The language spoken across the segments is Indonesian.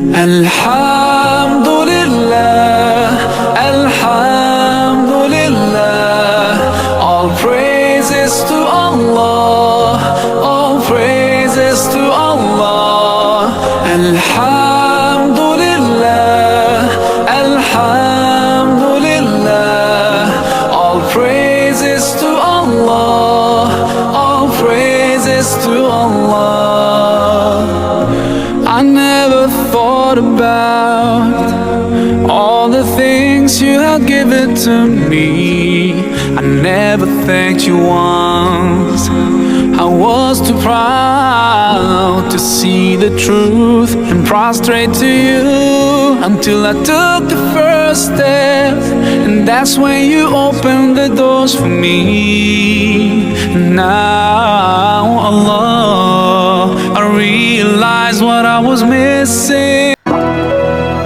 Alhamdulillah, Alhamdulillah, all praises to Allah, all praises to Allah. Alhamdulillah, Alhamdulillah, all praises to Allah, all praises to Allah. I never thought about all the things you have given to me. I never thanked you once. I was too proud to see the truth and prostrate to you until I took the first step, and that's when you opened the doors for me. Now, Allah, I realized what I was missing.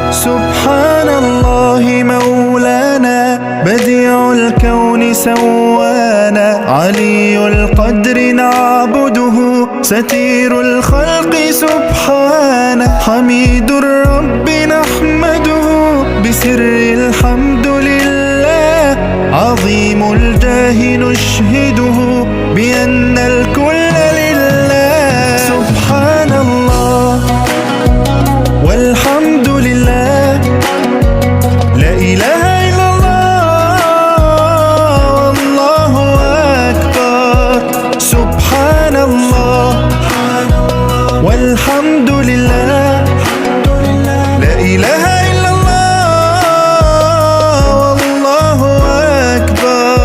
Subhanallah مولانا بديع الكون سوانا علي القدر نعبده ستير الخلق سبحانه حميد الرب نحمده بسر الحمد لله عظيم الجاه نشهده بأن الكل لله سبحان الله والحمد لله لا إله إلا الله والله أكبر سبحان الله والحمد لله لا إله إلا الله والله أكبر.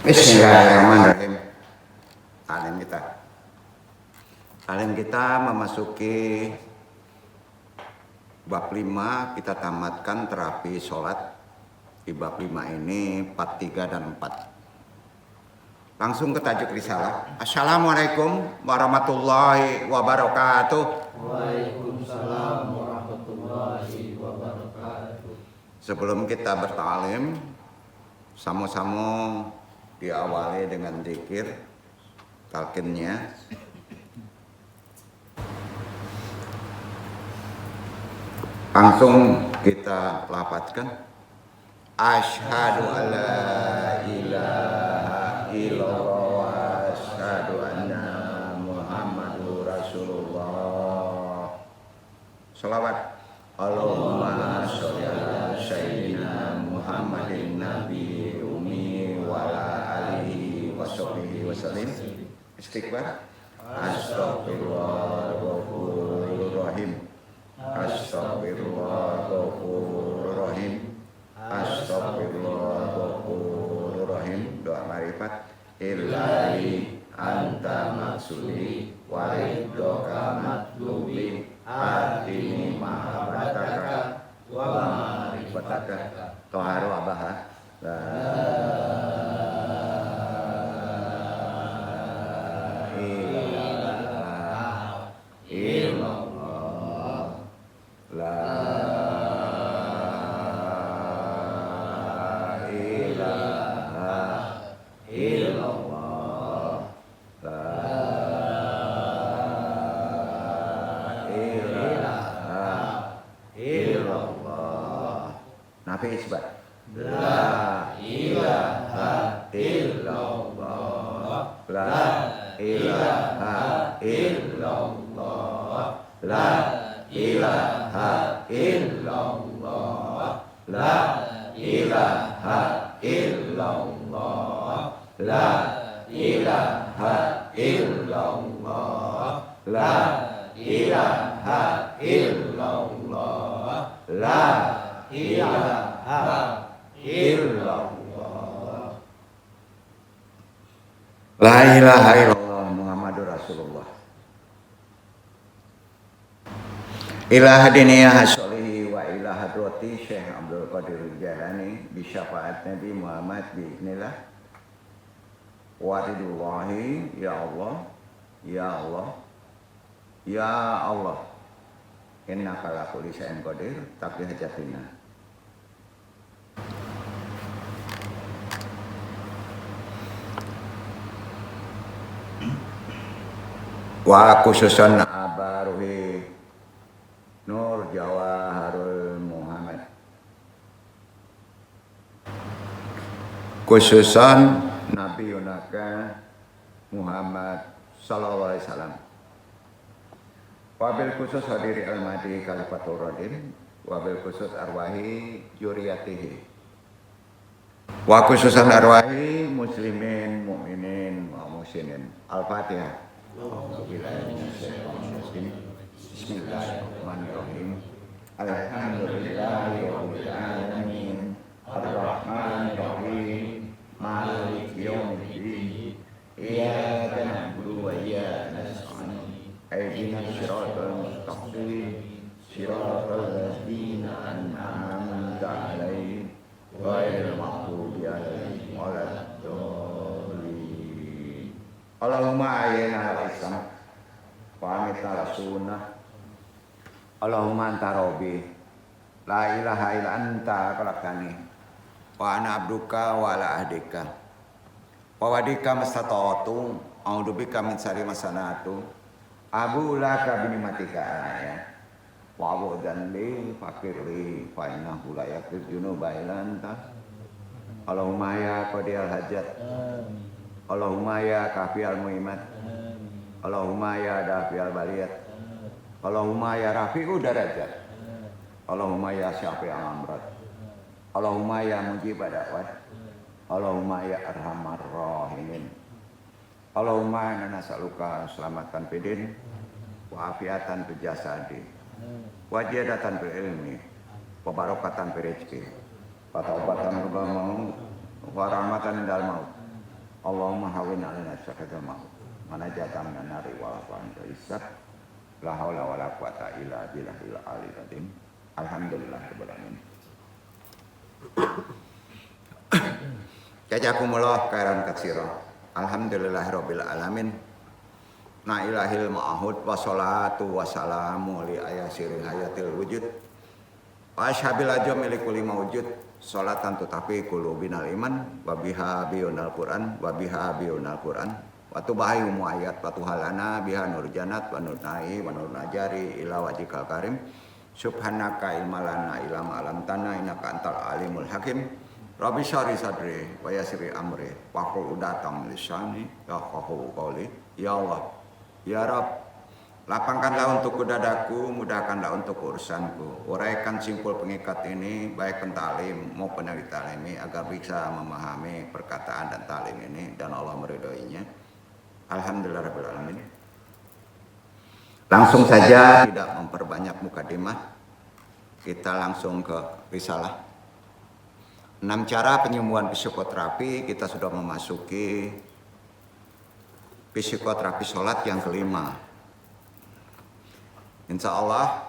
Bismillahirrahmanirrahim. Alim kita memasuki bab 5. Kita tamatkan terapi sholat di bab 5 ini 43 dan 4. Langsung ke tajuk risalah. Assalamualaikum warahmatullahi wabarakatuh. Waalaikumsalam warahmatullahi wabarakatuh. Sebelum kita bertalim, sama-sama diawali dengan zikir talqinnya. Langsung kita lafadzkan. Asyhadu alla ilaha illallah wa asyhadu anna Muhammadur Rasulullah. Shalawat. Allahumma sholli ala sayyidina Muhammadin nabi ummi wa ala alihi wa sahbihi wa sallim. Istighfar. Astaghfirullahaladzim. Astaghfirullahaladzim. Astaghfirullahaladzim. Doa marifat. Ilahi anta maksudi wa ridhoka matlubi atini mahabbataka wa ma'rifataka toharu abaha la ilaha illallah la ilaha illallah la Nafi isbat. La ilaha illallah. La ilaha illallah. La ilaha illallah. La ilaha illallah. La ilaha illallah. La ilaha illallah. La ilaha illallah. La ilaha illallah Muhammadur Rasulullah. Ila hadiniya hasolihi wa ila hadrati Syekh Abdul Qadir Jailani bi syafaat Nabi Muhammad bi idznillah wa ridwahi ya Allah ya Allah ya Allah innaka ala kulli syai'in qadir taqdi hajatina. Wa khususan abaruhi Nur Jawaharul Muhammad, khususan Nabi Yunaka Muhammad Sallallahu Alaihi Wasallam. Wabil khusus hadiri al-madi kalifatur radin, wabil khusus arwahi juriyatihi, wa khususan arwahi muslimin mu'minin wa muslimin. Al-Fatihah. Bismillahirrahmanirrahim. Alhamdulillahirabbil alamin. Arrahmanirrahim. Maliki yaumiddin. Iyyaka na'budu wa iyyaka nasta'in. Ihdinas siratal mustaqim. Siratal ladzina an'amta 'alaihim ghairil maghdubi 'alaihim waladdallin. Allahumma ayyina al-islam wa amitna al-sunnah. Allahumma anta rabbi la ilaha illa anta khalaqtani wa ana abduka wa ala ahdika wa wadika mastata'tu a'udzubika min syarri ma sana'tu abu laka bi ni'matika ya wa abu dzanbi fakirli fa innahu la yaghfiru dzunuba illa anta. Allahumma ya qadiyal hajat, Allahumma ya kafiyal muhimat, Allahumma ya dafiyal baliyat, Allahumma ya rafi'u darajat, Allahumma ya syafi'al amrat, Allahumma ya mujibad da'wat, Allahumma ya arhamar rahimin. Allahumma inna nas'aluka selamatan fidin wa afiatan fil jasadi wa ziyadatan fil ilmi wa barakatan fil rizqi wa taubatan qabla maut wa rahmatan indal maut. Allahumma hawwin 'alaina syaqatal maut wa najatan minan nari wa afwan hisab. La haula wala quwata illa billahil aliyil azim. Alhamdulillahirabbil alamin. Jazakumullah khairan katsira. Alhamdulillahirabbil alamin. Na ilahil ma'hud wa salatu wa salamu li ayasiril hayatil wujud. Wa ashabil ajam li kulli mawjud. Salatan tutafi qulubinal iman wa biha biyunal Qur'an wa biha biyunal Qur'an. Wa tubahi ayat wa tuhalana biha nur jannat wa nur na'i wa nur najari ila wajhikal karim. Subhanaka ilmalana ila ma'alam tanah innaka antal alimul hakim. Rabbi syari sadri wa yassiri amri wa qul udatam lisani yafqahu qawli. Ya Allah, ya Rabb, lapangkanlah untuk dadaku, mudahkanlah untuk urusanku. Uraikan simpul pengikat ini baik pentalim maupun yang ditalimi agar bisa memahami perkataan dan talim ini dan Allah meridhoinya. Alhamdulillahirabbil alamin. Langsung saja tidak memperbanyak mukadimah, kita langsung ke risalah. 6 cara penyembuhan psikoterapi, kita sudah memasuki psikoterapi sholat yang kelima. Insya Allah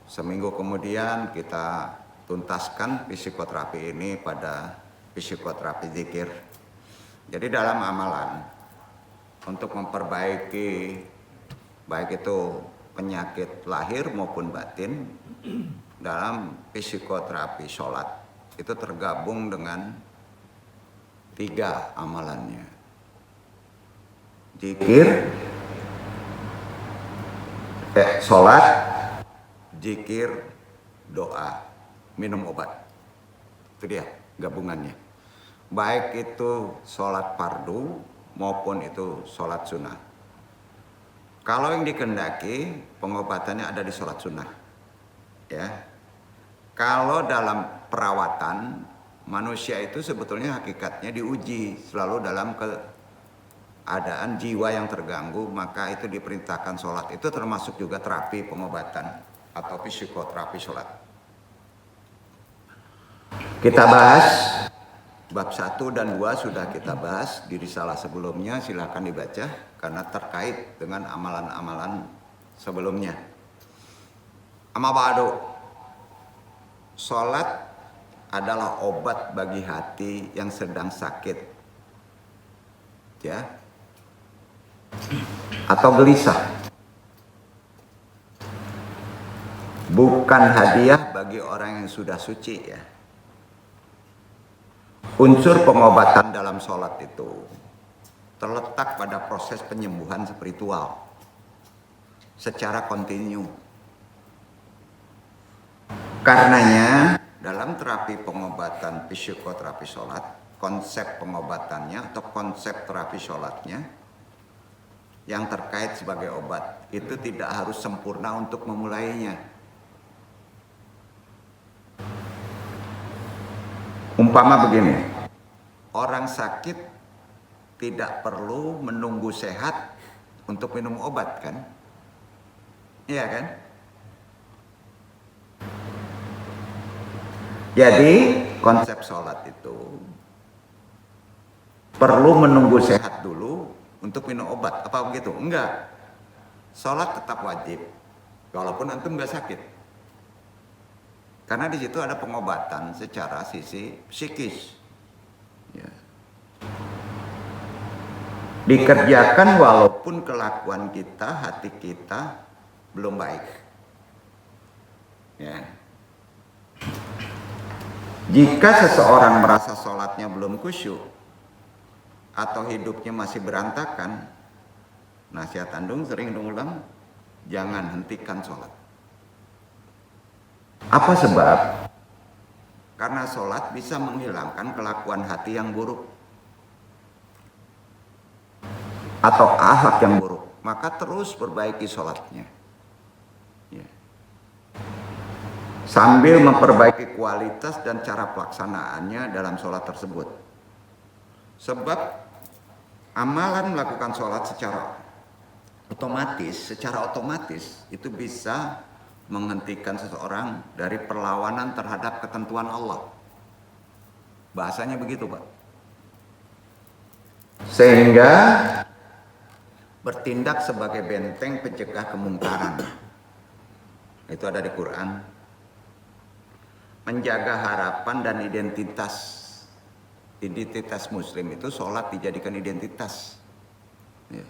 seminggu kemudian kita tuntaskan psikoterapi ini pada psikoterapi zikir. Jadi dalam amalan untuk memperbaiki baik itu penyakit lahir maupun batin dalam psikoterapi sholat itu tergabung dengan 3 amalannya. Zikir, sholat, zikir, doa, minum obat. Itu dia gabungannya. Baik itu sholat fardu maupun itu sholat sunnah. Kalau yang dikehendaki pengobatannya ada di sholat sunnah, ya. Kalau dalam perawatan manusia itu sebetulnya hakikatnya diuji selalu dalam keadaan jiwa yang terganggu, maka itu diperintahkan sholat. Itu termasuk juga terapi pengobatan atau psikoterapi sholat. Kita bahas bab 1 dan 2 sudah kita bahas di risalah sebelumnya, silakan dibaca karena terkait dengan amalan-amalan sebelumnya. Amma ba'du. Salat adalah obat bagi hati yang sedang sakit. Ya. Atau gelisah. Bukan hadiah bagi orang yang sudah suci ya. Unsur pengobatan dalam sholat itu terletak pada proses penyembuhan spiritual secara kontinu. Karenanya dalam terapi pengobatan psikoterapi sholat, konsep pengobatannya atau konsep terapi sholatnya yang terkait sebagai obat itu tidak harus sempurna untuk memulainya. Umpama begini, orang sakit tidak perlu menunggu sehat untuk minum obat kan? Iya kan? Jadi konsep sholat itu perlu menunggu sehat dulu untuk minum obat. Apa begitu? Enggak. Sholat tetap wajib, walaupun antum nggak sakit. Karena di situ ada pengobatan secara sisi psikis. Ya. Dikerjakan walaupun kelakuan kita, hati kita belum baik. Ya. Jika seseorang merasa sholatnya belum khusyuk atau hidupnya masih berantakan, nasihat andung sering diulang, jangan hentikan sholat. Apa sebab? Karena sholat bisa menghilangkan kelakuan hati yang buruk atau akhlak yang buruk. Maka terus perbaiki sholatnya ya. Sambil memperbaiki kualitas dan cara pelaksanaannya dalam sholat tersebut. Sebab amalan melakukan sholat secara otomatis itu bisa menghentikan seseorang dari perlawanan terhadap ketentuan Allah. Bahasanya begitu, Pak. Sehingga bertindak sebagai benteng pencegah kemungkaran. Itu ada di Quran. Menjaga harapan dan identitas muslim itu sholat dijadikan identitas. Ya.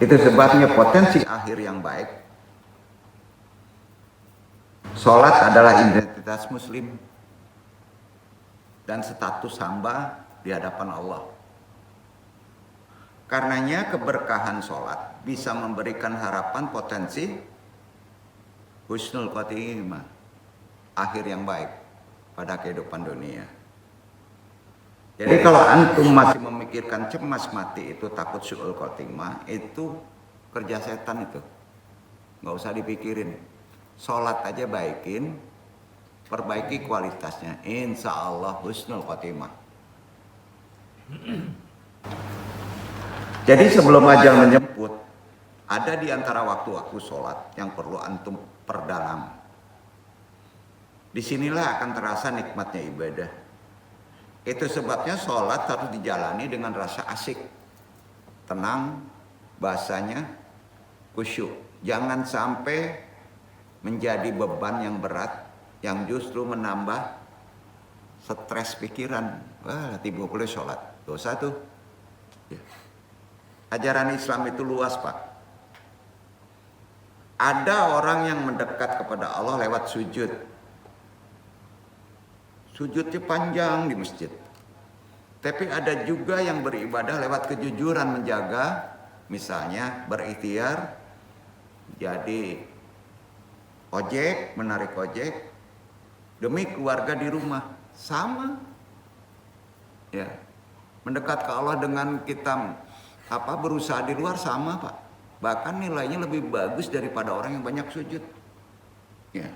Itu sebabnya potensi akhir yang baik. Sholat adalah identitas muslim dan status hamba di hadapan Allah. Karenanya keberkahan sholat bisa memberikan harapan potensi husnul khotimah, akhir yang baik pada kehidupan dunia. Jadi kalau antum masih memikirkan cemas mati itu takut su'ul khotimah, itu kerja setan itu. Nggak usah dipikirin. Sholat aja baikin, perbaiki kualitasnya, insya Allah husnul khotimah. Jadi sebelum ajal menjemput, ada di antara waktu-waktu sholat yang perlu antum perdalam. Disinilah akan terasa nikmatnya ibadah. Itu sebabnya sholat harus dijalani dengan rasa asik, tenang, bahasanya khusyuk. Jangan sampai menjadi beban yang berat yang justru menambah stres pikiran. Wah, tiba boleh sholat, dosa tuh. Ya. Ajaran Islam itu luas, Pak. Ada orang yang mendekat kepada Allah lewat sujud. Sujudnya panjang di masjid. Tapi ada juga yang beribadah lewat kejujuran menjaga, misalnya berikhtiar jadi ojek, menarik ojek demi keluarga di rumah, sama. Ya. Mendekat ke Allah dengan kita berusaha di luar sama, Pak. Bahkan nilainya lebih bagus daripada orang yang banyak sujud. Ya.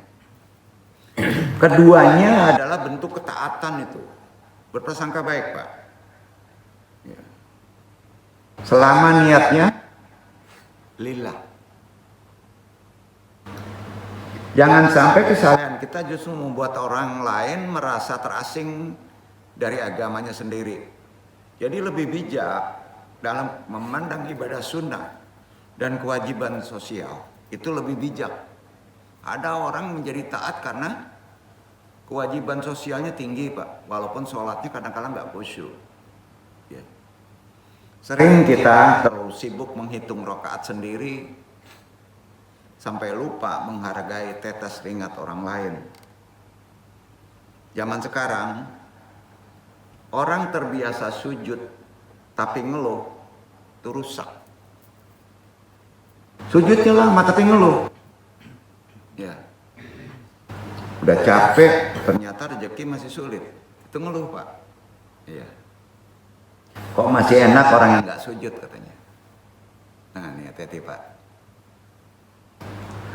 Keduanya adalah bentuk ketaatan itu. Berprasangka baik, Pak. Ya. Selama niatnya lillah. Jangan sampai kesalahan kita justru membuat orang lain merasa terasing dari agamanya sendiri. Jadi lebih bijak dalam memandang ibadah sunnah dan kewajiban sosial. Itu lebih bijak. Ada orang menjadi taat karena kewajiban sosialnya tinggi, Pak. Walaupun sholatnya kadang-kadang nggak khusyuk. Ya. Sering kita terlalu sibuk menghitung rakaat sendiri, sampai lupa menghargai tetes keringat orang lain. Zaman sekarang, orang terbiasa sujud tapi ngeluh, itu rusak. Sujudnya lama tapi ngeluh. Ya. Udah capek, ternyata rezeki masih sulit. Itu ngeluh, Pak. Iya. Kok masih enak orang yang nggak sujud katanya. Nah, ini hati-hati, Pak.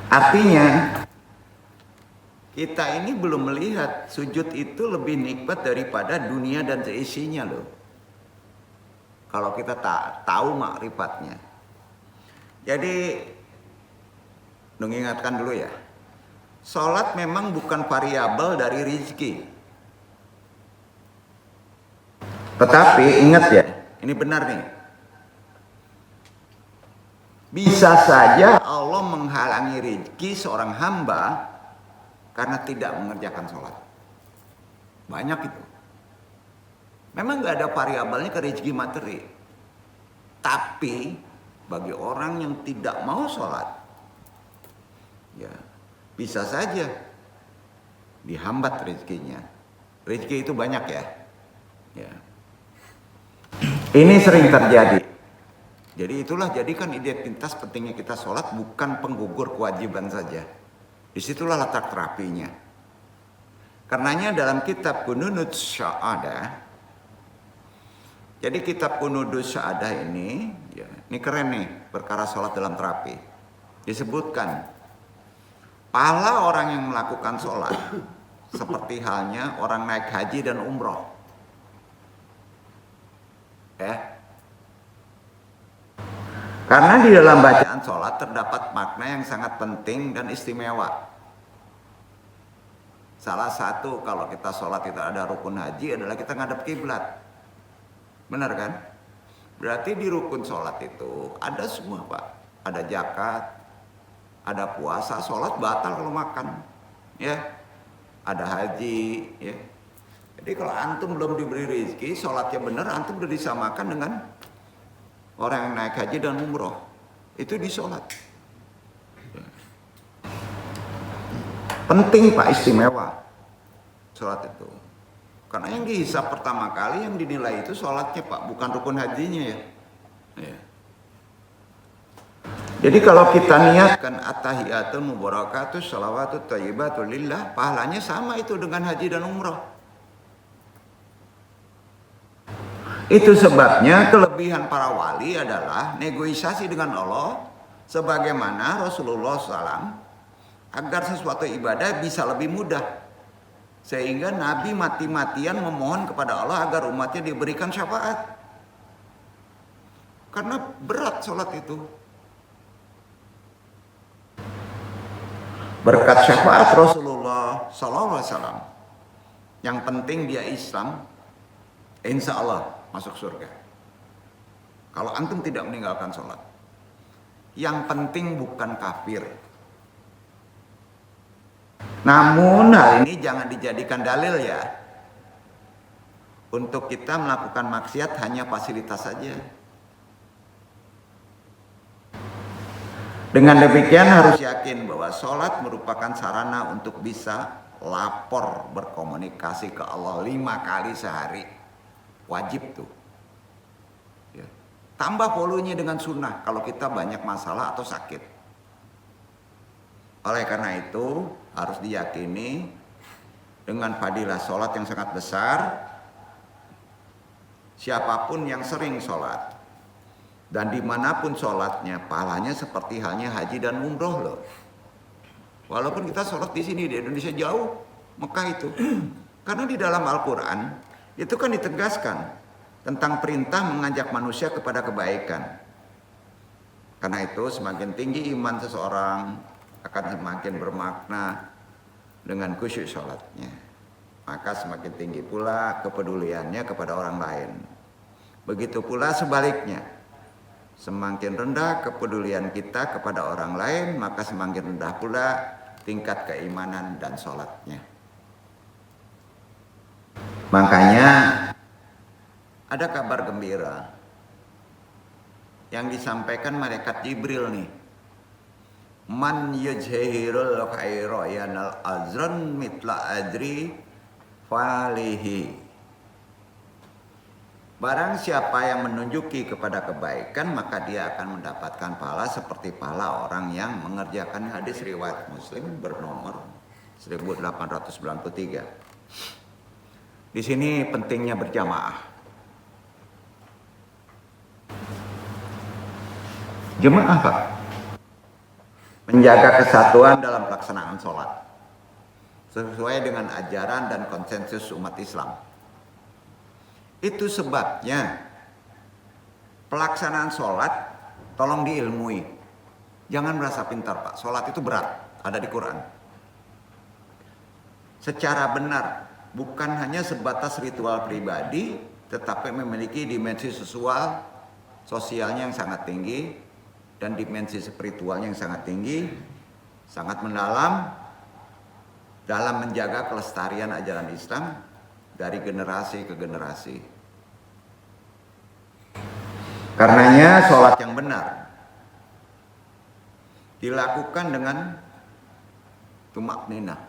Artinya kita ini belum melihat sujud itu lebih nikmat daripada dunia dan seisinya loh. Kalau kita tak tahu makrifatnya. Jadi mengingatkan dulu ya. Sholat memang bukan variabel dari rezeki. Tetapi ingat ya, ini benar nih. Bisa saja Allah menghalangi rezeki seorang hamba karena tidak mengerjakan sholat. Banyak itu. Memang nggak ada variabelnya ke rezeki materi. Tapi bagi orang yang tidak mau sholat, ya bisa saja dihambat rezekinya. Rezeki itu banyak ya. Ya. Ini sering terjadi. Jadi itulah jadikan identitas pentingnya kita sholat bukan penggugur kewajiban saja. Disitulah letak terapinya. Karenanya dalam kitab Kununut Sya'adah, jadi kitab Kununut Sya'adah ini, ya, ini keren nih perkara sholat dalam terapi. Disebutkan pahala orang yang melakukan sholat seperti halnya orang naik haji dan umroh. Karena di dalam bacaan sholat terdapat makna yang sangat penting dan istimewa. Salah satu kalau kita sholat itu ada rukun haji adalah kita ngadep kiblat. Benar kan? Berarti di rukun sholat itu ada semua, Pak. Ada zakat, ada puasa, sholat batal kalau makan. Ya, ada haji. Ya. Jadi kalau antum belum diberi rezeki, sholatnya benar, antum udah disamakan dengan orang yang naik haji dan umroh. Itu di sholat. Penting, Pak, istimewa sholat itu. Karena yang dihisab pertama kali yang dinilai itu sholatnya, Pak, bukan rukun hajinya ya. Ya. Jadi kalau kita niatkan at-tahiyatul mubarakatuh sholawatut thayyibatul lillah, pahalanya sama itu dengan haji dan umroh. Itu sebabnya kelebihan para wali adalah negosiasi dengan Allah sebagaimana Rasulullah SAW agar sesuatu ibadah bisa lebih mudah. Sehingga Nabi mati-matian memohon kepada Allah agar umatnya diberikan syafaat. Karena berat sholat itu. Berkat syafaat Rasulullah SAW. Yang penting dia Islam, insya Allah masuk surga. Kalau antum tidak meninggalkan sholat. Yang penting bukan kafir. Namun hal ini jangan dijadikan dalil ya. Untuk kita melakukan maksiat hanya fasilitas saja. Dengan demikian harus yakin bahwa sholat merupakan sarana untuk bisa lapor berkomunikasi ke Allah 5 kali sehari. Wajib tuh. Ya. Tambah volunya dengan sunnah kalau kita banyak masalah atau sakit. Oleh karena itu harus diyakini dengan fadilah sholat yang sangat besar. Siapapun yang sering sholat dan dimanapun sholatnya, pahalanya seperti halnya haji dan umroh loh. Walaupun kita sholat di sini di Indonesia jauh, Mekah itu. Karena di dalam Al-Quran itu kan ditegaskan tentang perintah mengajak manusia kepada kebaikan. Karena itu semakin tinggi iman seseorang, akan semakin bermakna dengan khusyuk sholatnya. Maka semakin tinggi pula kepeduliannya kepada orang lain. Begitu pula sebaliknya. Semakin rendah kepedulian kita kepada orang lain, maka semakin rendah pula tingkat keimanan dan sholatnya. Makanya ada kabar gembira yang disampaikan malaikat Jibril nih. Man yujhirul khaira yanal azran mitla adri falihi. Barang siapa yang menunjuki kepada kebaikan, maka dia akan mendapatkan pahala seperti pahala orang yang mengerjakan. Hadis riwayat Muslim bernomor 1893. Di sini pentingnya berjamaah. Jemaah Pak, menjaga kesatuan dalam pelaksanaan sholat sesuai dengan ajaran dan konsensus umat Islam. Itu sebabnya pelaksanaan sholat tolong diilmui. Jangan merasa pintar Pak, sholat itu berat, ada di Quran. Secara benar, bukan hanya sebatas ritual pribadi, tetapi memiliki dimensi sosialnya yang sangat tinggi dan dimensi spiritualnya yang sangat tinggi, sangat mendalam dalam menjaga kelestarian ajaran Islam dari generasi ke generasi. Karenanya sholat yang benar dilakukan dengan tumakninah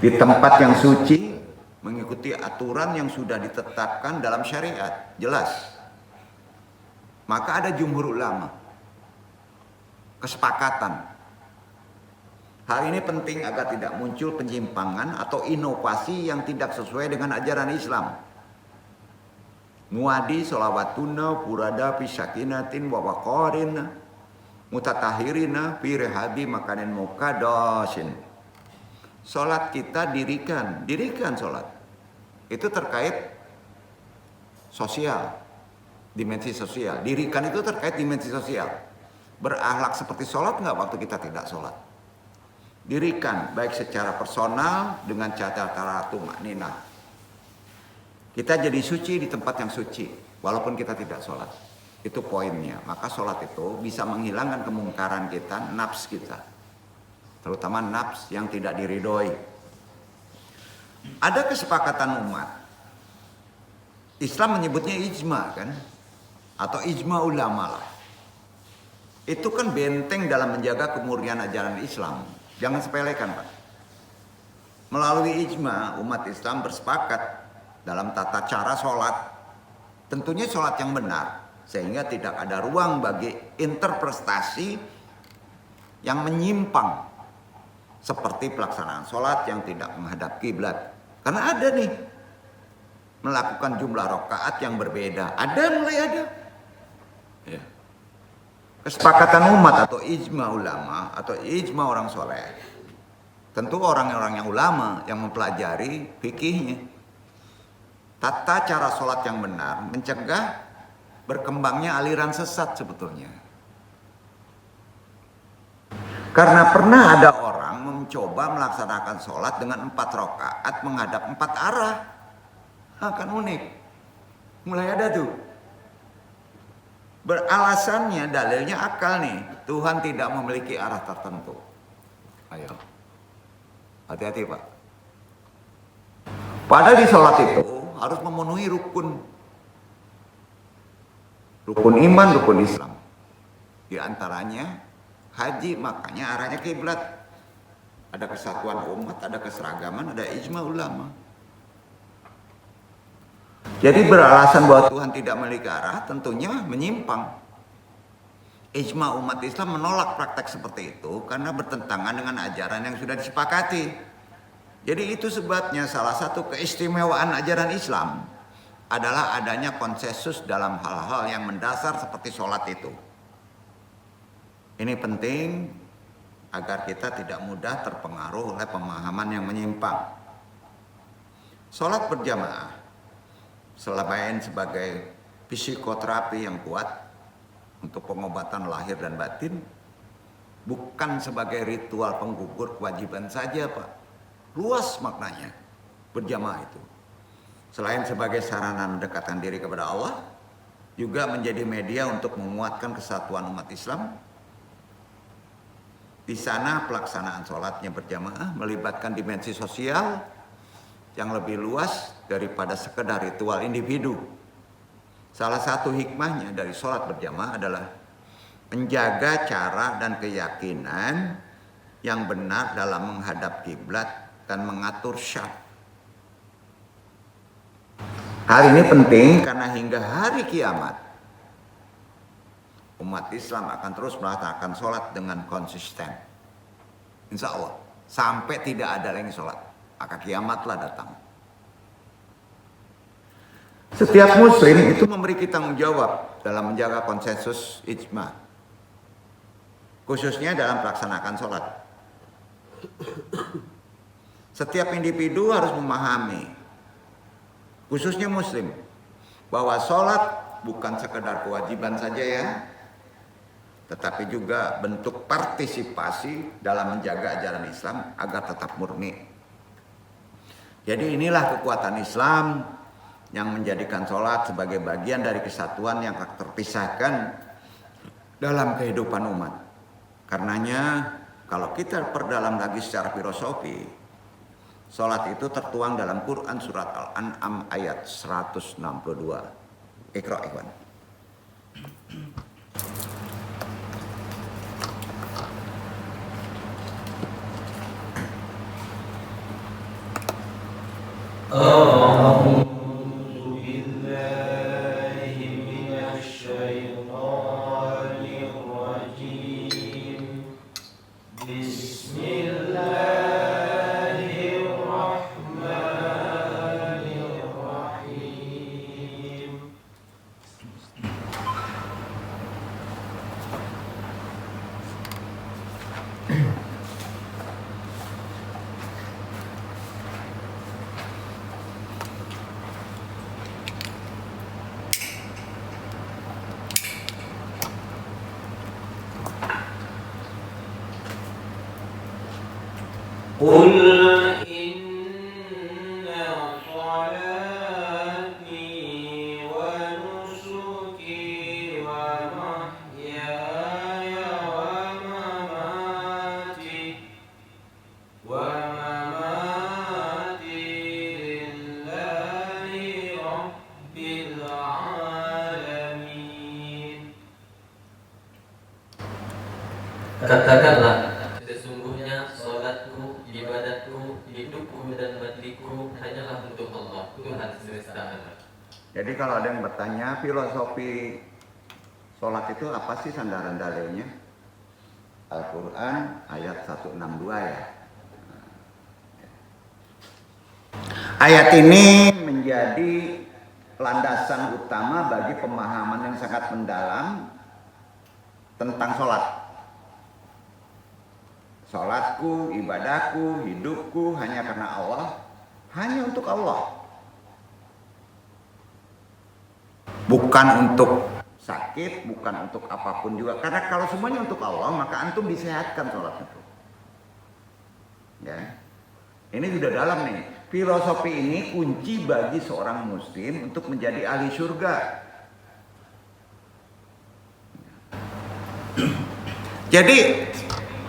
di tempat yang suci, mengikuti aturan yang sudah ditetapkan dalam syariat, jelas. Maka ada jumhur ulama, kesepakatan. Hal ini penting agar tidak muncul penyimpangan atau inovasi yang tidak sesuai dengan ajaran Islam. Muadi sholawatuna purada pisakinatin wawaqarin mutatahirina fi rehabi makanin mukadasin. Sholat kita dirikan sholat. Itu terkait sosial, dimensi sosial. Dirikan itu terkait dimensi sosial. Berakhlak seperti sholat nggak waktu kita tidak sholat? Dirikan baik secara personal dengan cara tumakninah. Kita jadi suci di tempat yang suci walaupun kita tidak sholat. Itu poinnya. Maka sholat itu bisa menghilangkan kemungkaran kita, nafs kita, terutama nafs yang tidak diridhoi. Ada kesepakatan umat. Islam menyebutnya ijma kan, atau ijma ulama lah. Itu kan benteng dalam menjaga kemurnian ajaran Islam. Jangan sepelekan Pak. Melalui ijma umat Islam bersepakat dalam tata cara sholat, tentunya sholat yang benar, sehingga tidak ada ruang bagi interpretasi yang menyimpang, seperti pelaksanaan sholat yang tidak menghadap kiblat. Karena ada nih, melakukan jumlah rakaat yang berbeda, mulai ada. Ya. Kesepakatan umat atau ijma ulama atau ijma orang soleh, tentu orang-orang yang ulama yang mempelajari fikihnya. Tata cara sholat yang benar mencegah berkembangnya aliran sesat sebetulnya. Karena pernah ada orang mencoba melaksanakan sholat dengan 4 rakaat menghadap 4 arah. Kan unik. Mulai ada tuh. Beralasannya, dalilnya akal nih. Tuhan tidak memiliki arah tertentu. Ayo. Hati-hati Pak. Padahal di sholat itu harus memenuhi rukun iman, rukun Islam. Di antaranya haji, makanya arahnya kiblat. Ada kesatuan umat, ada keseragaman, ada ijma ulama. Jadi beralasan bahwa Tuhan tidak memiliki arah tentunya menyimpang. Ijma umat Islam menolak praktek seperti itu karena bertentangan dengan ajaran yang sudah disepakati. Jadi itu sebabnya salah satu keistimewaan ajaran Islam adalah adanya konsensus dalam hal-hal yang mendasar seperti sholat itu. Ini penting agar kita tidak mudah terpengaruh oleh pemahaman yang menyimpang. Sholat berjamaah selain sebagai psikoterapi yang kuat, untuk pengobatan lahir dan batin, bukan sebagai ritual penggugur kewajiban saja, Pak. Luas maknanya berjamaah itu. Selain sebagai sarana mendekatkan diri kepada Allah, juga menjadi media untuk menguatkan kesatuan umat Islam. Di sana pelaksanaan sholatnya berjamaah melibatkan dimensi sosial yang lebih luas daripada sekedar ritual individu. Salah satu hikmahnya dari sholat berjamaah adalah menjaga cara dan keyakinan yang benar dalam menghadap kiblat dan mengatur syaf. Hal ini penting karena hingga hari kiamat umat Islam akan terus melaksanakan sholat dengan konsisten. Insya Allah. Sampai tidak ada lagi sholat. Maka kiamatlah datang. Setiap muslim itu memiliki tanggung jawab dalam menjaga konsensus ijma. Khususnya dalam melaksanakan sholat. Setiap individu harus memahami, khususnya muslim, bahwa sholat bukan sekedar kewajiban saja ya, tetapi juga bentuk partisipasi dalam menjaga ajaran Islam agar tetap murni. Jadi inilah kekuatan Islam yang menjadikan sholat sebagai bagian dari kesatuan yang tak terpisahkan dalam kehidupan umat. Karenanya kalau kita perdalam lagi secara filosofi, sholat itu tertuang dalam Quran surat Al-An'am ayat 162. Iqra' ikhwan. قل إن صلاتي ونسكي ومحياي ومماتي لله رب العالمين. Katakanlah, sesungguhnya salatku, ibadatku, hidupku dan matiku hanyalah untuk Allah, Tuhan semesta alam. Jadi kalau ada yang bertanya filosofi sholat itu apa sih sandaran dalilnya? Al-Quran ayat 162 ya. Ayat ini menjadi landasan utama bagi pemahaman yang sangat mendalam tentang sholat. Sholatku, ibadahku, hidupku hanya karena Allah, hanya untuk Allah. Bukan untuk sakit, bukan untuk apapun juga. Karena kalau semuanya untuk Allah, maka antum disehatkan sholat itu. Ya, ini sudah dalam nih. Filosofi ini kunci bagi seorang muslim untuk menjadi ahli surga. Jadi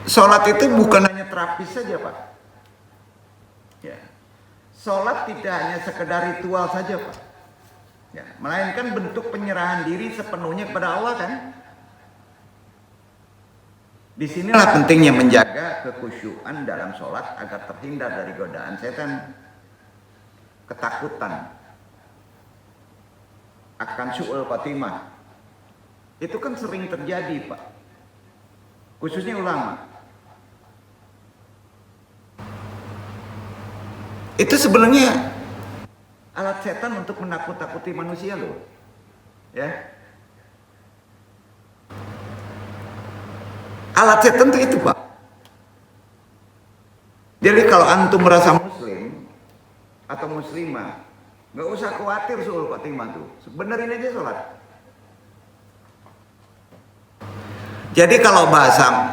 sholat itu bukan hanya terapis saja, Pak. Ya. Sholat tidak hanya sekedar ritual saja, Pak. Ya, melainkan bentuk penyerahan diri sepenuhnya kepada Allah kan. Disinilah pentingnya menjaga kekhusyuan dalam sholat agar terhindar dari godaan setan, ketakutan akan su'ul khotimah. Itu kan sering terjadi, Pak. Khususnya ulama. Itu sebenarnya alat setan untuk menakut-takuti manusia loh. Ya. Alat setan itu Pak. Jadi kalau antum merasa muslim atau muslimah, nggak usah khawatir soal khotimah tuh. Benerin aja sholat. Jadi kalau bahasa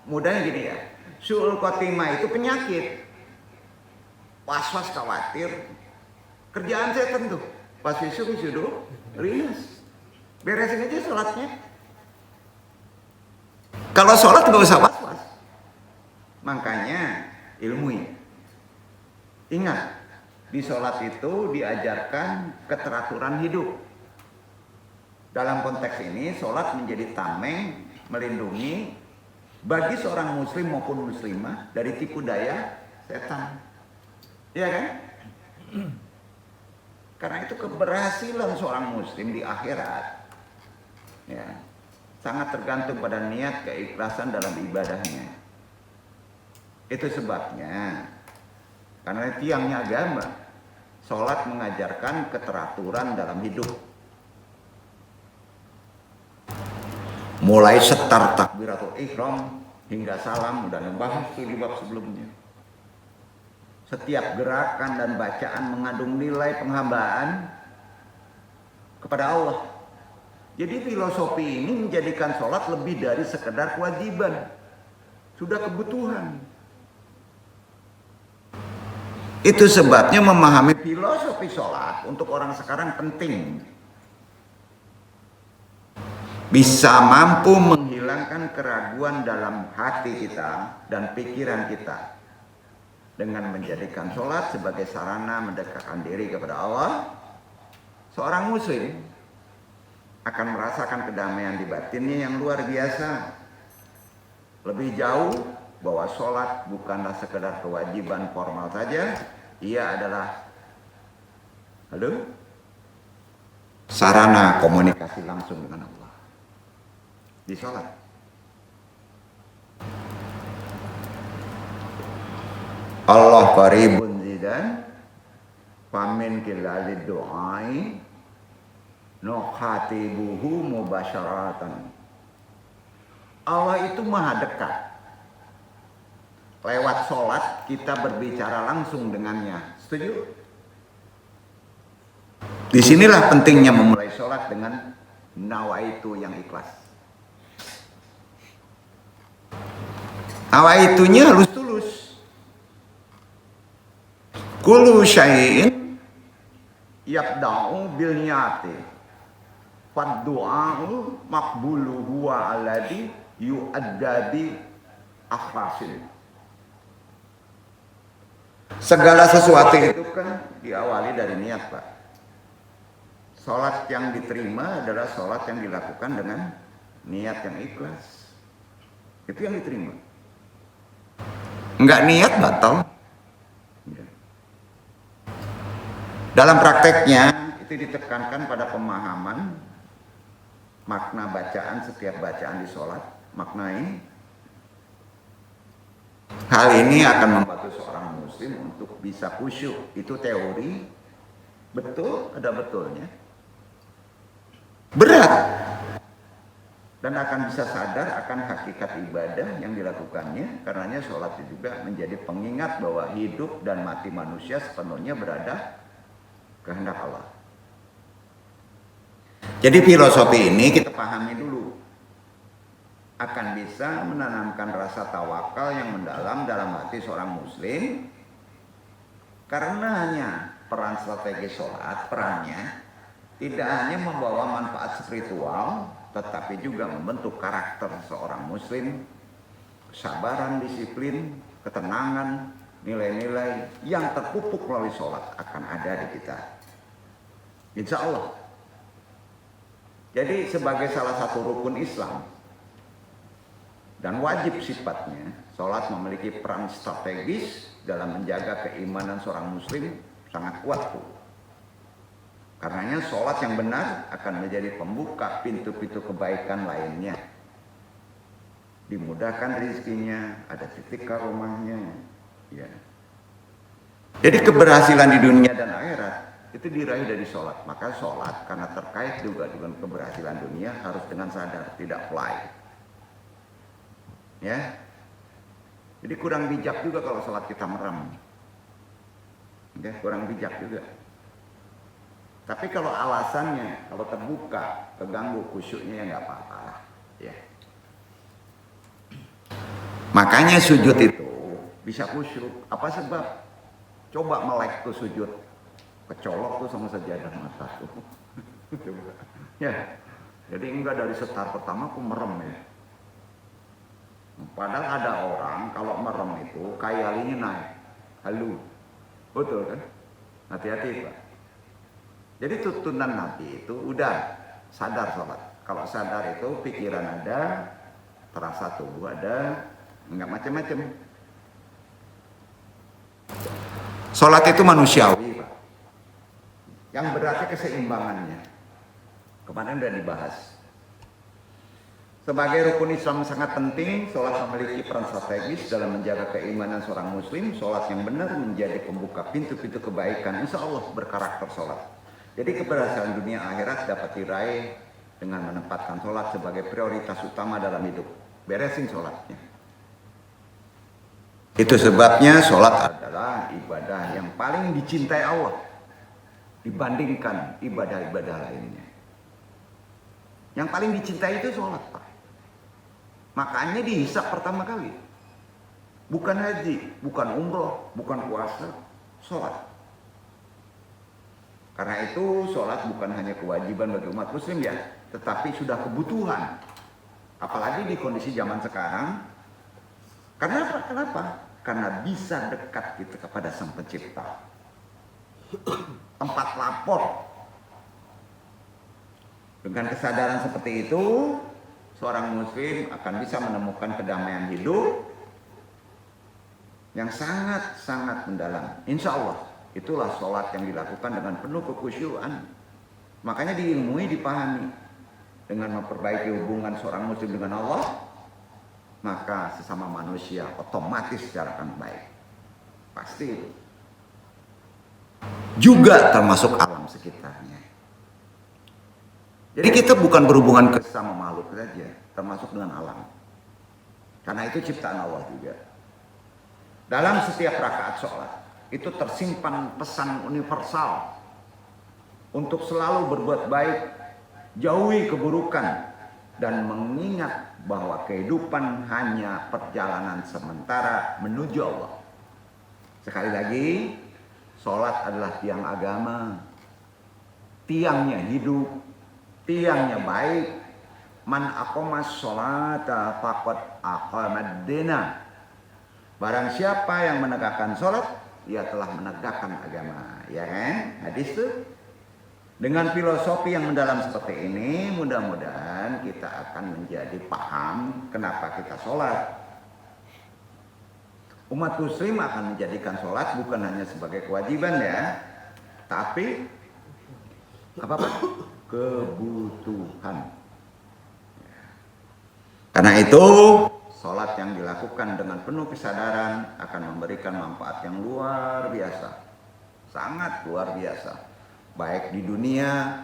mudahnya gini ya, su'ul khotimah itu penyakit. Was-was, khawatir, kerjaan saya tentu. Pas wisudu, ringas. Beresin aja sholatnya. Kalau sholat nggak usah was-was. Makanya ilmui. Ingat, di sholat itu diajarkan keteraturan hidup. Dalam konteks ini, sholat menjadi tameng, melindungi bagi seorang muslim maupun muslimah dari tipu daya setan. Iya kan? Karena itu keberhasilan seorang muslim di akhirat ya, sangat tergantung pada niat keikhlasan dalam ibadahnya. Itu sebabnya, karena tiangnya agama, sholat mengajarkan keteraturan dalam hidup. Mulai setar takbiratul ihram hingga salam, dan bahas di bab sebelumnya. Setiap gerakan dan bacaan mengandung nilai penghambaan kepada Allah. Jadi filosofi ini menjadikan sholat lebih dari sekedar kewajiban, sudah kebutuhan. Itu sebabnya memahami filosofi sholat untuk orang sekarang penting. Bisa mampu menghilangkan keraguan dalam hati kita dan pikiran kita, dengan menjadikan sholat sebagai sarana mendekatkan diri kepada Allah. Seorang muslim akan merasakan kedamaian di batinnya yang luar biasa. Lebih jauh bahwa sholat bukanlah sekedar kewajiban formal saja, ia adalah sarana komunikasi langsung dengan Allah di sholat. Allah qaribun zidan famin kilali du'ai nukhatibuhu mubasyaratan. Allah itu maha dekat. Lewat sholat kita berbicara langsung dengannya. Setuju? Disinilah pentingnya memulai sholat dengan nawaitu yang ikhlas. Nawaitunya harus tulus. Kullu syai'in yabda'u bil niyati fad du'a'u maqbulu huwa alladhi yu'adda bi akhlasin. Segala sesuatu itu kan diawali dari niat, Pak. Salat yang diterima adalah salat yang dilakukan dengan niat yang ikhlas. Itu yang diterima. Enggak niat, batal. Dalam prakteknya itu ditekankan pada pemahaman makna bacaan setiap bacaan di sholat. Maknai hal ini akan membantu seorang muslim untuk bisa khusyuk. Itu teori, betul, ada betulnya. Berat, dan akan bisa sadar akan hakikat ibadah yang dilakukannya. Karenanya sholat juga menjadi pengingat bahwa hidup dan mati manusia sepenuhnya berada kehendak Allah. Jadi filosofi ini kita pahami dulu, akan bisa menanamkan rasa tawakal yang mendalam dalam hati seorang muslim. Karenanya peran strategi sholat, perannya tidak hanya membawa manfaat spiritual, tetapi juga membentuk karakter seorang muslim, kesabaran, disiplin, ketenangan, nilai-nilai yang terpupuk melalui sholat akan ada di kita, insya Allah. Jadi sebagai salah satu rukun Islam dan wajib sifatnya, sholat memiliki peran strategis dalam menjaga keimanan seorang muslim sangat kuat, Bu. Karenanya sholat yang benar akan menjadi pembuka pintu-pintu kebaikan lainnya. Dimudahkan rezekinya, ada titik karomahnya. Ya. Jadi keberhasilan di dunia dan akhirat itu diraih dari sholat. Maka sholat karena terkait juga dengan keberhasilan dunia harus dengan sadar, tidak fly. Ya. Jadi kurang bijak juga kalau sholat kita merem. Ya, kurang bijak juga. Tapi kalau alasannya, kalau terbuka, keganggu khusyuknya ya nggak apa-apa. Ya. Makanya sujud itu bisa khusyuk. Apa sebab? Coba melek tuh sujud, kecolok tuh sama sajadah mata tuh. Coba. Ya, jadi enggak dari setar pertama aku merem ya. Padahal ada orang kalau merem itu kayalinya naik, halu, betul kan? Hati-hati Pak. Jadi tuntunan Nabi itu udah sadar sholat. Kalau sadar itu pikiran ada, terasa tubuh ada, enggak macam-macam. Sholat itu manusiawi Pak. Yang berarti keseimbangannya. Kemarin udah dibahas. Sebagai rukun Islam sangat penting, sholat memiliki peran strategis dalam menjaga keimanan seorang muslim. Sholat yang benar menjadi pembuka pintu-pintu kebaikan. Insya Allah berkarakter sholat. Jadi keberhasilan dunia akhirat dapat diraih dengan menempatkan sholat sebagai prioritas utama dalam hidup. Beresin sholatnya. Itu sebabnya sholat adalah ibadah yang paling dicintai Allah dibandingkan ibadah-ibadah lainnya. Yang paling dicintai itu sholat Pak. Makanya dihisab pertama kali. Bukan haji, bukan umroh, bukan puasa, sholat. Karena itu sholat bukan hanya kewajiban bagi umat muslim ya, tetapi sudah kebutuhan. Apalagi di kondisi zaman sekarang. Kenapa? Karena bisa dekat kita kepada Sang Pencipta. Tempat lapor. Dengan kesadaran seperti itu, seorang muslim akan bisa menemukan kedamaian hidup yang sangat-sangat mendalam. Insya Allah, itulah sholat yang dilakukan dengan penuh kekhusyuan. Makanya diilmui, dipahami. Dengan memperbaiki hubungan seorang muslim dengan Allah, maka sesama manusia otomatis secara akan baik. Pasti itu. Juga termasuk alam sekitarnya. Jadi kita bukan berhubungan ke sesama makhluk saja, termasuk dengan alam. Karena itu ciptaan Allah juga. Dalam setiap rakaat sholat, itu tersimpan pesan universal untuk selalu berbuat baik, jauhi keburukan, dan mengingat bahwa kehidupan hanya perjalanan sementara menuju Allah. Sekali lagi, sholat adalah tiang agama, tiangnya hidup, tiangnya baik. Man aqamas sholata faqad aqamad dina. Barang siapa yang menegakkan sholat, ia telah menegakkan agama. Ya kan? Hadis itu. Dengan filosofi yang mendalam seperti ini, mudah-mudahan kita akan menjadi paham kenapa kita sholat. Umat muslim akan menjadikan sholat bukan hanya sebagai kewajiban ya, tapi apa Pak? Kebutuhan. Karena itu, sholat yang dilakukan dengan penuh kesadaran akan memberikan manfaat yang luar biasa, sangat luar biasa. Baik di dunia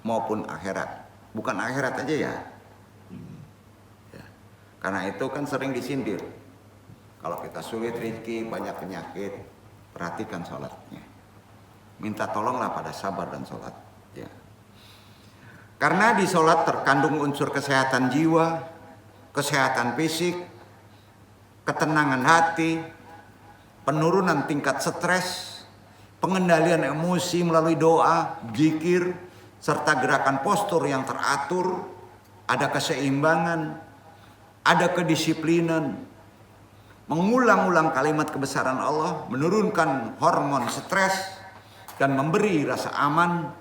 maupun akhirat. Bukan akhirat aja ya. Karena itu kan sering disindir. Kalau kita sulit rezeki, banyak penyakit, perhatikan sholatnya. Minta tolonglah pada sabar dan sholat. Ya. Karena di sholat terkandung unsur kesehatan jiwa, kesehatan fisik, ketenangan hati, penurunan tingkat stres, pengendalian emosi melalui doa, zikir, serta gerakan postur yang teratur, ada keseimbangan, ada kedisiplinan, mengulang-ulang kalimat kebesaran Allah, menurunkan hormon stres, dan memberi rasa aman.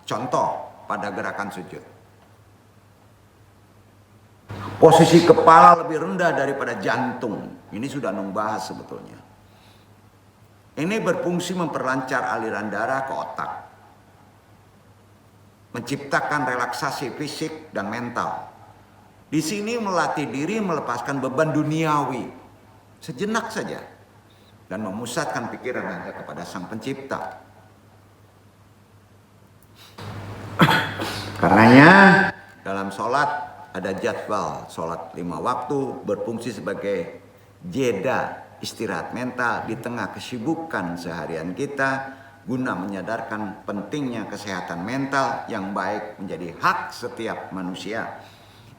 Contoh pada gerakan sujud. Posisi kepala lebih rendah daripada jantung. Ini sudah bahas sebetulnya. Ini berfungsi memperlancar aliran darah ke otak, menciptakan relaksasi fisik dan mental. Di sini melatih diri melepaskan beban duniawi sejenak saja dan memusatkan pikiran hanya kepada Sang Pencipta. Karenanya dalam sholat ada jadwal sholat 5 waktu berfungsi sebagai jeda istirahat mental di tengah kesibukan seharian kita guna menyadarkan pentingnya kesehatan mental yang baik menjadi hak setiap manusia.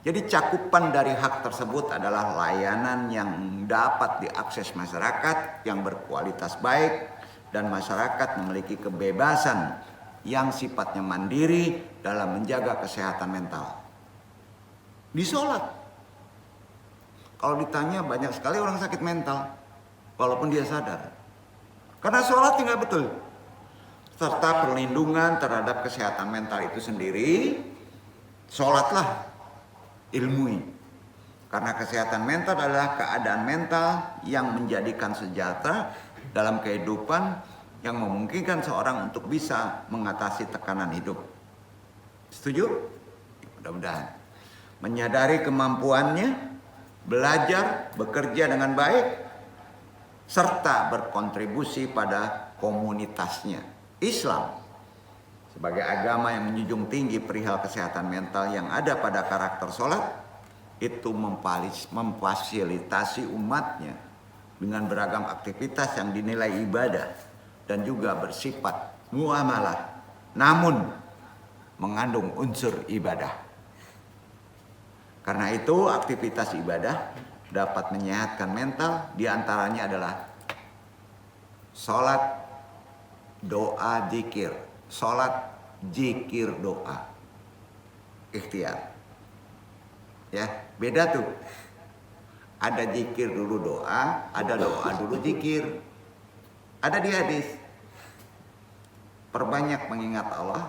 Jadi cakupan dari hak tersebut adalah layanan yang dapat diakses masyarakat yang berkualitas baik dan masyarakat memiliki kebebasan yang sifatnya mandiri dalam menjaga kesehatan mental. Di sholat, kalau ditanya banyak sekali orang sakit mental, walaupun dia sadar. Karena sholat tidak betul. Serta perlindungan terhadap kesehatan mental itu sendiri, sholatlah ilmui. Karena kesehatan mental adalah keadaan mental yang menjadikan sejahtera dalam kehidupan yang memungkinkan seorang untuk bisa mengatasi tekanan hidup. Setuju? Mudah-mudahan. Menyadari kemampuannya, belajar, bekerja dengan baik, serta berkontribusi pada komunitasnya. Islam sebagai agama yang menjunjung tinggi perihal kesehatan mental yang ada pada karakter sholat, itu memfasilitasi umatnya dengan beragam aktivitas yang dinilai ibadah dan juga bersifat muamalah, namun mengandung unsur ibadah. Karena itu aktivitas ibadah dapat menyehatkan mental, diantaranya adalah sholat, doa, zikir. Sholat, zikir, doa, ikhtiar. Ya, beda tuh. Ada zikir dulu doa, ada doa dulu zikir. Ada di hadis. Perbanyak mengingat Allah,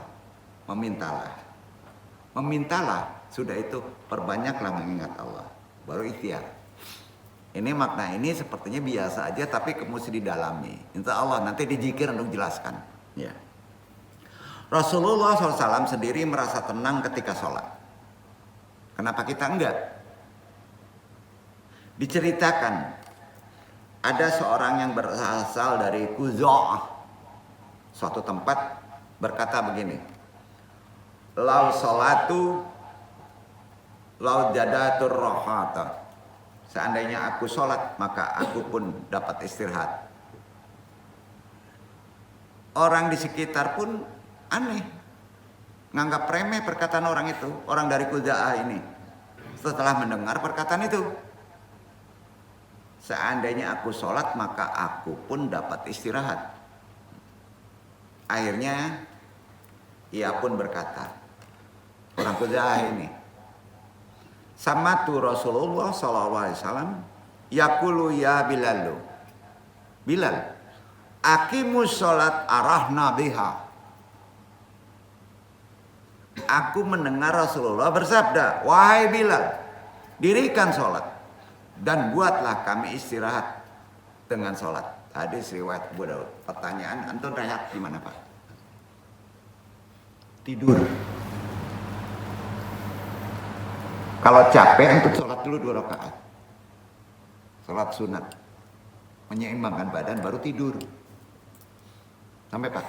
memintalah. Memintalah, sudah itu perbanyaklah mengingat Allah. Baru ikhtiar. Ini makna ini sepertinya biasa aja, tapi mesti didalami. Insya Allah nanti di zikir untuk jelaskan. Ya. Rasulullah SAW sendiri merasa tenang ketika sholat. Kenapa kita enggak? Diceritakan ada seorang yang berasal dari Khuza'ah, suatu tempat, berkata begini, lau sholatu lau jadatur rohata, seandainya aku sholat maka aku pun dapat istirahat. Orang di sekitar pun aneh, nganggap remeh perkataan orang itu, orang dari Khuza'ah ini. Setelah mendengar perkataan itu, seandainya aku sholat maka aku pun dapat istirahat. Akhirnya ia pun berkata, orang Khuza'ah ini, samatu Rasulullah SAW yaqulu ya Bilalu, Bilal, aqimus sholat arahna biha. Aku mendengar Rasulullah bersabda, wahai Bilal, dirikan sholat dan buatlah kami istirahat dengan sholat. Hadis riwayat Abu Daud. Pertanyaan, antum rehat gimana Pak? Tidur. Kalau capek antum sholat dulu 2 rakaat. Sholat sunat, menyeimbangkan badan, baru tidur. Sampai Pak?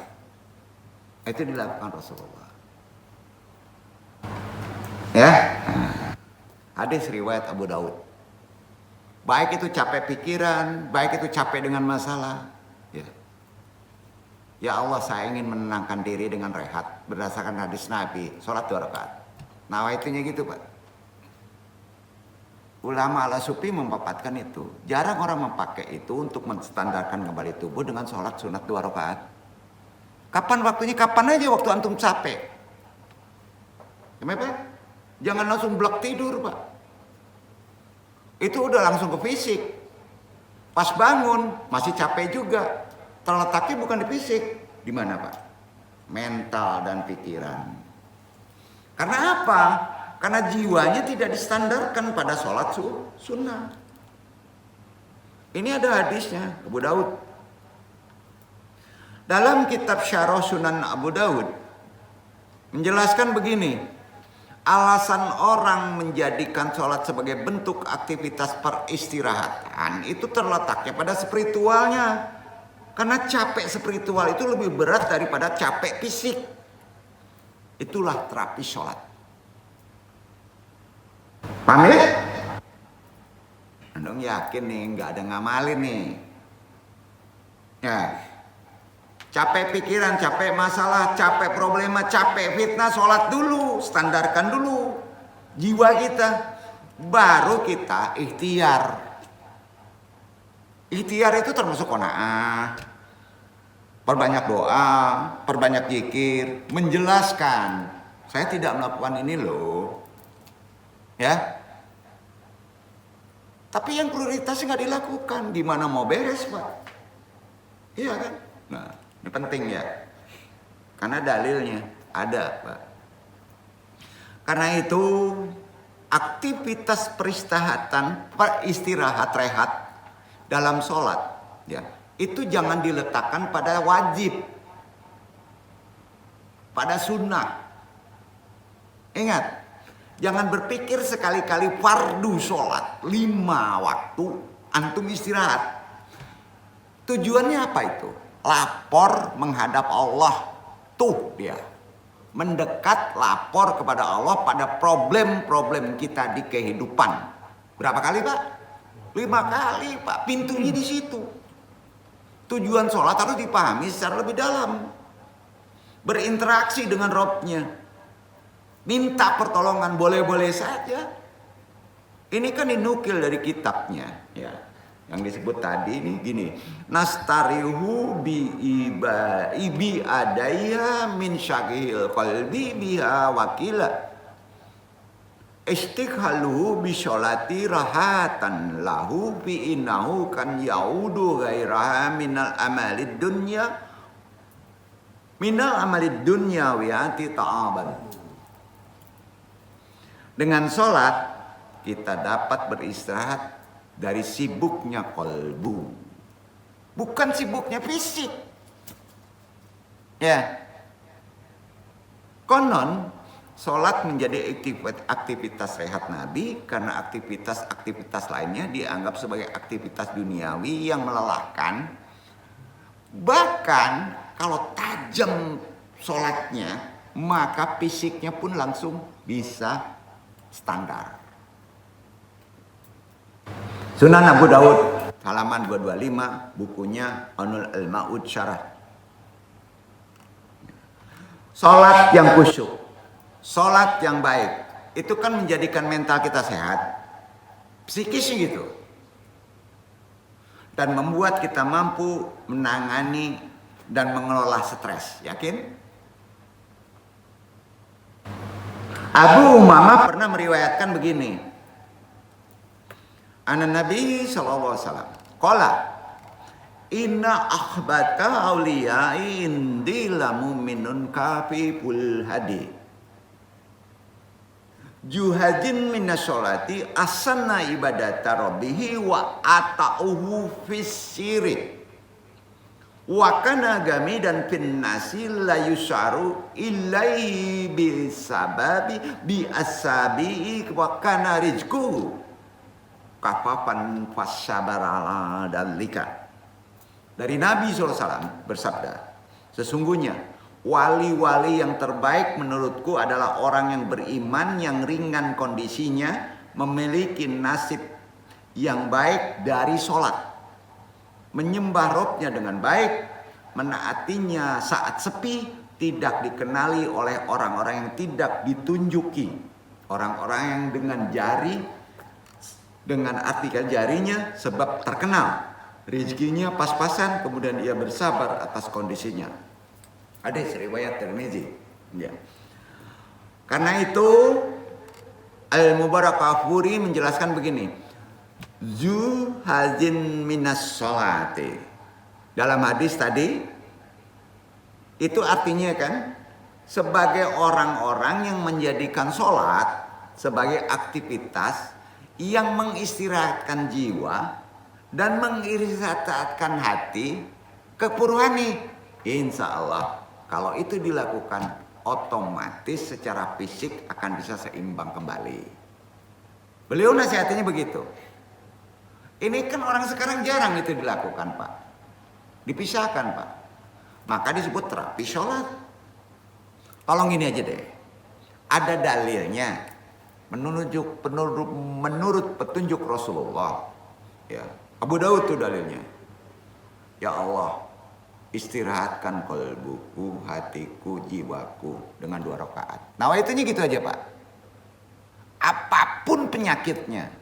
Itu dilakukan Rasulullah. Ya, hadis riwayat Abu Daud. Baik itu capek pikiran, baik itu capek dengan masalah. Ya Allah, saya ingin menenangkan diri dengan rehat berdasarkan hadis Nabi, sholat 2 rakaat. Nawaitunya gitu Pak. Ulama ala sufi mempapatkan itu. Jarang orang memakai itu untuk menstandarkan kembali tubuh dengan sholat sunat 2 rakaat. Kapan waktunya? Kapan aja waktu antum capek. Gimana Pak? Jangan langsung blok tidur Pak. Itu udah langsung ke fisik. Pas bangun masih capek juga. Terletaknya bukan di fisik. Di mana Pak? Mental dan pikiran. Karena apa? Karena jiwanya tidak distandarkan pada sholat sunnah. Ini ada hadisnya Abu Daud. Dalam kitab Syarah Sunan Abu Daud menjelaskan begini. Alasan orang menjadikan sholat sebagai bentuk aktivitas peristirahatan itu terletaknya pada spiritualnya. Karena capek spiritual itu lebih berat daripada capek fisik. Itulah terapi sholat. Paham ya? Andong yakin nih, nggak ada ngamalin nih. Ya. Capek pikiran, capek masalah, capek problema, capek fitnah, sholat dulu, standarkan dulu. jiwa kita, baru kita ikhtiar. Ikhtiar itu termasuk qanaah, perbanyak doa, perbanyak zikir, menjelaskan saya tidak melakukan ini loh, ya. Tapi yang prioritas nggak dilakukan, gimana mau beres, Pak? Iya kan? Nah, ini penting ya, karena dalilnya ada, Pak. Karena itu aktivitas istirahat, rehat dalam sholat, ya, itu jangan diletakkan pada wajib, pada sunnah. Ingat, jangan berpikir sekali-kali fardu sholat 5 waktu antum istirahat. Tujuannya apa itu? Lapor menghadap Allah. Tuh dia, mendekat lapor kepada Allah pada problem-problem kita di kehidupan. Berapa kali, Pak? 5 kali, Pak. Pintunya di situ. Tujuan sholat harus dipahami secara lebih dalam. Berinteraksi dengan Robnya. Minta pertolongan boleh-boleh saja. Ini kan dinukil dari kitabnya, ya. Yang disebut tadi ini gini, nastarihu ibi adaya min syagil qalbi biha wakila istighaluhu bi sholati rahatan lahu fi innahu kan yaudu ghairaha minal amalid dunya wiati ta'aban. Dengan sholat kita dapat beristirahat dari sibuknya kolbu, bukan sibuknya fisik. Ya, konon sholat menjadi aktivitas rehat Nabi karena aktivitas lainnya dianggap sebagai aktivitas duniawi yang melelahkan. Bahkan kalau tajam sholatnya, maka fisiknya pun langsung bisa standar. Sunan Abu Daud halaman 225, bukunya Aunul Al-Ma'ud Syarah. Salat yang khusyuk, salat yang baik, itu kan menjadikan mental kita sehat, psikis gitu, dan membuat kita mampu menangani dan mengelola stres. Yakin? Abu Umamah pernah meriwayatkan begini. Anak Nabi SAW qala inna akhbata awliyai indi lamu minun kafiful hadi juhadin minasholati asanna ibadata rabbihi wa ata'uhu fissiri wa kana gamidan finnasi la yusaru illai bisababi bi asabi wa kana rizquhu kafapan fasabarala dalika. Dari Nabi SAW bersabda, sesungguhnya wali-wali yang terbaik menurutku adalah orang yang beriman, yang ringan kondisinya, memiliki nasib yang baik dari sholat, menyembah Robnya dengan baik, menaatinya saat sepi, tidak dikenali oleh orang-orang yang tidak ditunjuki, orang-orang yang dengan jari, dengan artikan jarinya sebab terkenal, rezekinya pas-pasan, kemudian ia bersabar atas kondisinya. Hadis riwayat Tirmizi. Ya. Karena itu Al-Mubarakafuri menjelaskan begini, zu hazin minas sholati. Dalam hadis tadi itu artinya kan sebagai orang-orang yang menjadikan sholat sebagai aktivitas yang mengistirahatkan jiwa dan mengistirahatkan hati kepuruhani. Insya Allah kalau itu dilakukan, otomatis secara fisik akan bisa seimbang kembali. Beliau nasihatnya begitu. Ini kan orang sekarang jarang itu dilakukan, Pak. Dipisahkan, Pak. Maka disebut terapi sholat. Tolong ini aja deh, ada dalilnya menurut petunjuk Rasulullah, ya. Abu Daud itu dalilnya. Ya Allah, istirahatkan qalbuku, hatiku, jiwaku dengan 2 rakaat. Nah, itunya gitu aja, Pak. penyakitnya.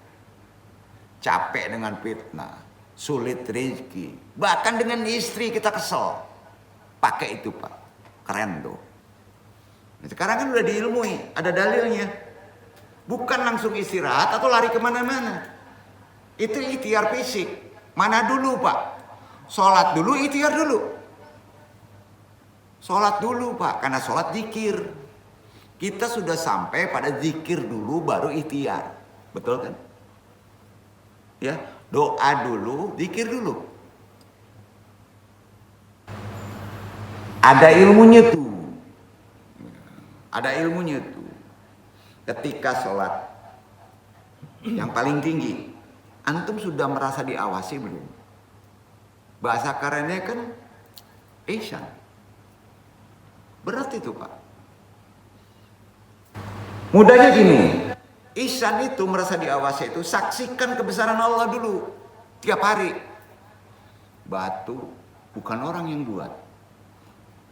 Capek dengan fitnah, sulit rezeki, bahkan dengan istri kita kesel. Pakai itu Pak, keren tuh. Sekarang kan udah diilmui, ada dalilnya. Bukan langsung istirahat atau lari kemana-mana. Itu ikhtiar fisik. Mana dulu Pak? Sholat dulu, ikhtiar dulu. Sholat dulu Pak, karena sholat zikir. Kita sudah sampai pada zikir dulu baru ikhtiar. Betul kan? Ya, doa dulu, zikir dulu. Ada ilmunya tuh. Ada ilmunya tuh. Ketika sholat yang paling tinggi, antum sudah merasa diawasi belum? Bahasa kerennya kan ihsan. Berat itu Pak. Mudahnya gini, ihsan itu merasa diawasi itu saksikan kebesaran Allah dulu tiap hari. Batu bukan orang yang buat.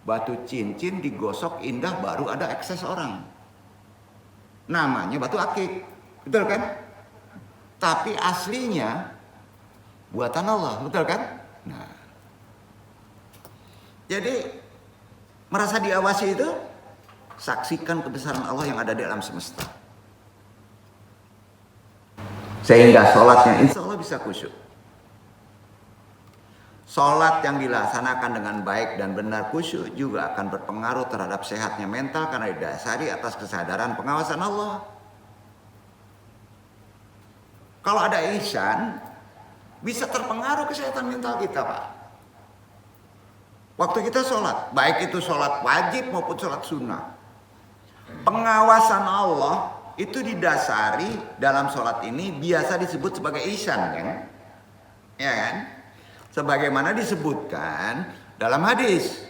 Batu cincin digosok indah baru ada ekses orang. Namanya batu akik, betul kan? Tapi aslinya buatan Allah, betul kan? Nah, jadi merasa diawasi itu saksikan kebesaran Allah yang ada di alam semesta. Sehingga sholatnya insya Allah bisa khusyuk. Sholat yang dilaksanakan dengan baik dan benar khusyuk juga akan berpengaruh terhadap sehatnya mental karena didasari atas kesadaran pengawasan Allah. Kalau ada ihsan, bisa terpengaruh kesehatan mental kita Pak. Waktu kita sholat, baik itu sholat wajib maupun sholat sunnah. Pengawasan Allah itu didasari dalam sholat ini biasa disebut sebagai ihsan kan? Ya kan? Sebagaimana disebutkan dalam hadis.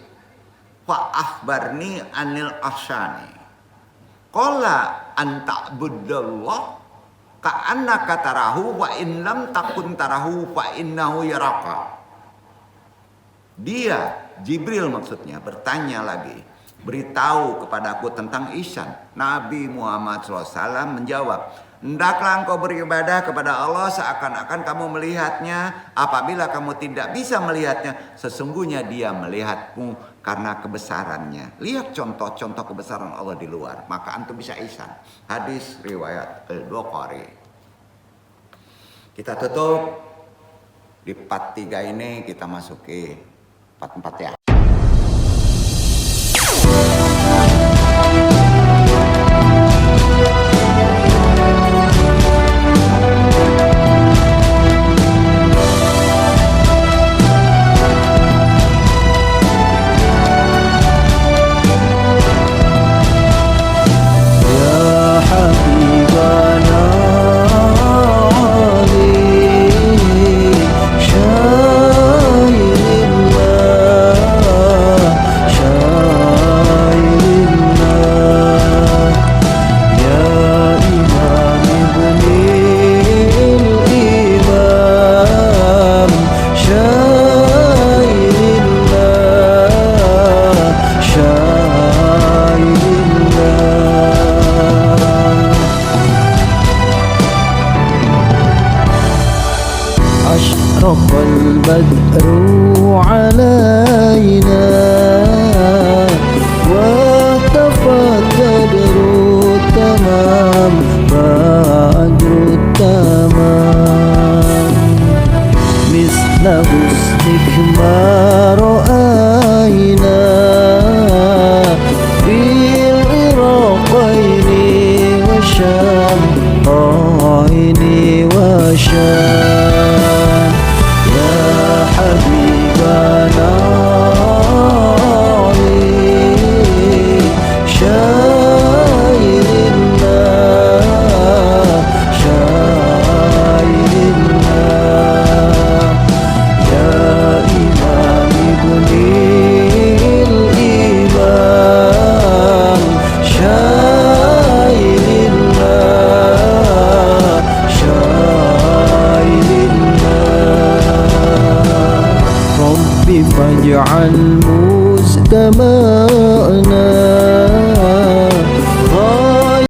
Fa akhbarni anil ahsani. Qala an ta'budallah ka'annaka tarahu wa in lam takun tarahu fa innahu yaraka. Dia, Jibril maksudnya, bertanya lagi, beritahu kepadaku tentang ihsan. Nabi Muhammad SAW menjawab, hendaklah engkau beribadah kepada Allah seakan-akan kamu melihatnya. Apabila kamu tidak bisa melihatnya, sesungguhnya dia melihatmu karena kebesarannya. Lihat contoh-contoh kebesaran Allah di luar, maka antum bisa ihsan. Hadis riwayat Al-Bukhari. Kita tutup di part 3 ini, kita masuki part 4 ya.